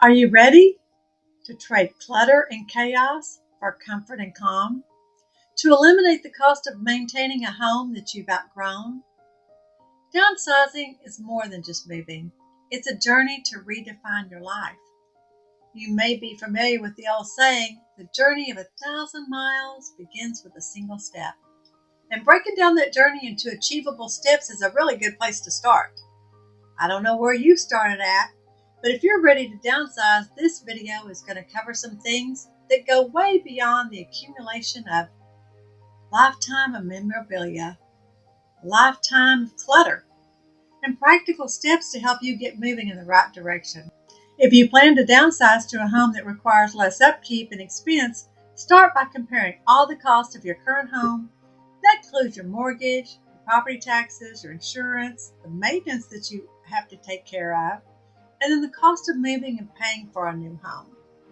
Are you ready to trade clutter and chaos for comfort and calm? To eliminate the cost of maintaining a home that you've outgrown? Downsizing is more than just moving. It's a journey to redefine your life. You may be familiar with the old saying, the journey of 1,000 miles begins with a single step. And breaking down that journey into achievable steps is a really good place to start. I don't know where you started at, but if you're ready to downsize, this video is going to cover some things that go way beyond the accumulation of lifetime of memorabilia, lifetime of clutter, and practical steps to help you get moving in the right direction. If you plan to downsize to a home that requires less upkeep and expense, start by comparing all the costs of your current home. That includes your mortgage, your property taxes, your insurance, the maintenance that you have to take care of, and then the cost of moving and paying for a new home.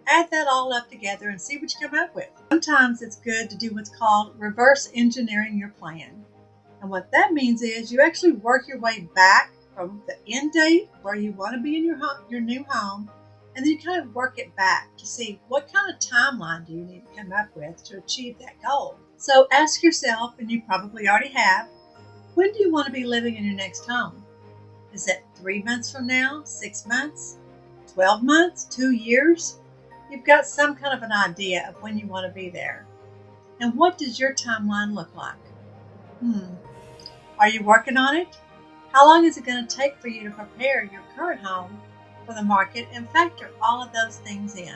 Add that all up together and see what you come up with. Sometimes it's good to do what's called reverse engineering your plan. And what that means is you actually work your way back from the end date where you want to be in your new home, and then you kind of work it back to see what kind of timeline do you need to come up with to achieve that goal. So ask yourself, and you probably already have, when do you want to be living in your next home? Is it 3 months from now, 6 months, 12 months, 2 years? You've got some kind of an idea of when you want to be there. And what does your timeline look like? Are you working on it? How long is it going to take for you to prepare your current home for the market and factor all of those things in?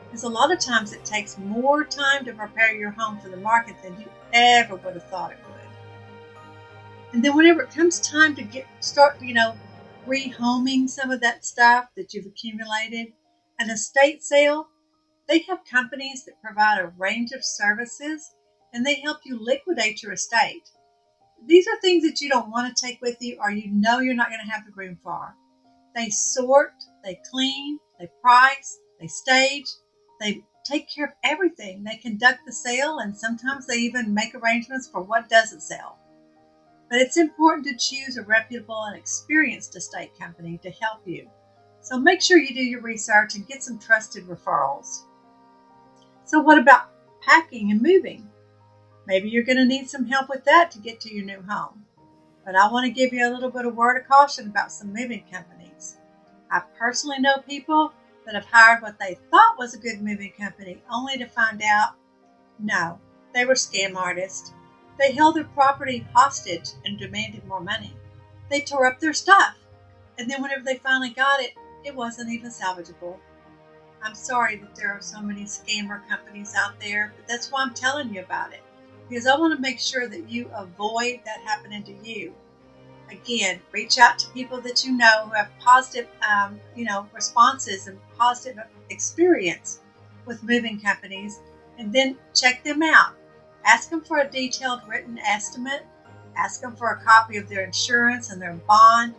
Because a lot of times it takes more time to prepare your home for the market than you ever would have thought it would. And then whenever it comes time to start rehoming some of that stuff that you've accumulated, an estate sale, they have companies that provide a range of services and they help you liquidate your estate. These are things that you don't want to take with you or you know you're not going to have the room for. They sort, they clean, they price, they stage, they take care of everything. They conduct the sale and sometimes they even make arrangements for what doesn't sell. But it's important to choose a reputable and experienced estate company to help you. So make sure you do your research and get some trusted referrals. So what about packing and moving? Maybe you're going to need some help with that to get to your new home. But I want to give you a little bit of word of caution about some moving companies. I personally know people that have hired what they thought was a good moving company only to find out, no, they were scam artists. They held their property hostage and demanded more money. They tore up their stuff. And then whenever they finally got it, it wasn't even salvageable. I'm sorry that there are so many scammer companies out there, but that's why I'm telling you about it. Because I want to make sure that you avoid that happening to you. Again, reach out to people that you know who have positive, responses and positive experience with moving companies, and then check them out. Ask them for a detailed written estimate. Ask them for a copy of their insurance and their bond.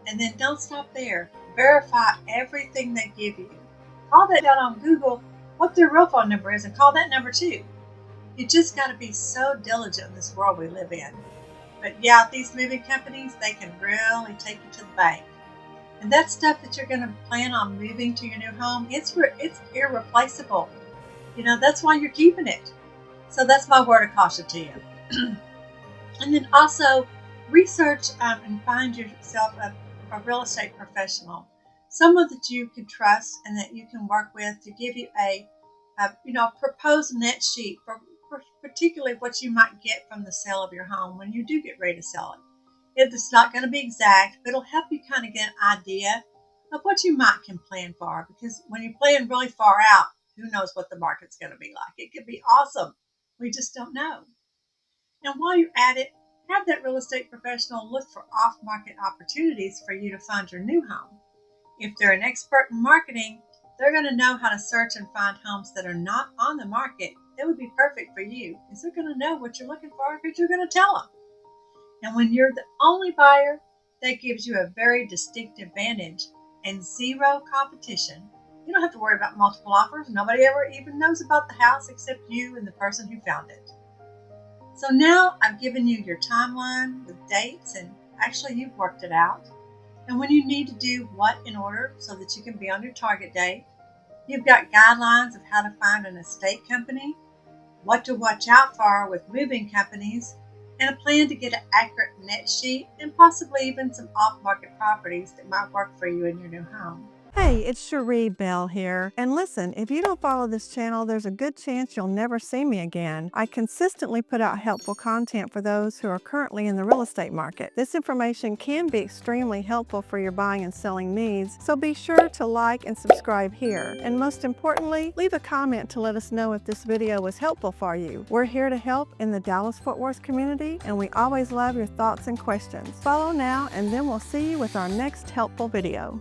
And then don't stop there. Verify everything they give you. Call that out on Google what their real phone number is and call that number too. You just got to be so diligent in this world we live in. But yeah, these moving companies, they can really take you to the bank. And that stuff that you're going to plan on moving to your new home, it's irreplaceable. That's why you're keeping it. So that's my word of caution to you. And then also research and find yourself a real estate professional, someone that you can trust and that you can work with to give you a proposed net sheet for particularly what you might get from the sale of your home when you do get ready to sell it. It's not going to be exact, but it'll help you kind of get an idea of what you can plan for. Because when you plan really far out, who knows what the market's going to be like. It could be awesome. We just don't know. And while you're at it, have that real estate professional look for off-market opportunities for you to find your new home. If they're an expert in marketing, they're going to know how to search and find homes that are not on the market that would be perfect for you, because they're going to know what you're looking for because you're going to tell them. And when you're the only buyer, that gives you a very distinct advantage and zero competition. You don't have to worry about multiple offers. Nobody ever even knows about the house except you and the person who found it. So now I've given you your timeline with dates, and actually you've worked it out. and when you need to do what in order so that you can be on your target date. You've got guidelines of how to find an estate company, what to watch out for with moving companies, and a plan to get an accurate net sheet and possibly even some off-market properties that might work for you in your new home. Hey, it's Cherie Bell here. And listen, if you don't follow this channel, there's a good chance you'll never see me again. I consistently put out helpful content for those who are currently in the real estate market. This information can be extremely helpful for your buying and selling needs, so be sure to like and subscribe here. And most importantly, leave a comment to let us know if this video was helpful for you. We're here to help in the Dallas-Fort Worth community, and we always love your thoughts and questions. Follow now, and then we'll see you with our next helpful video.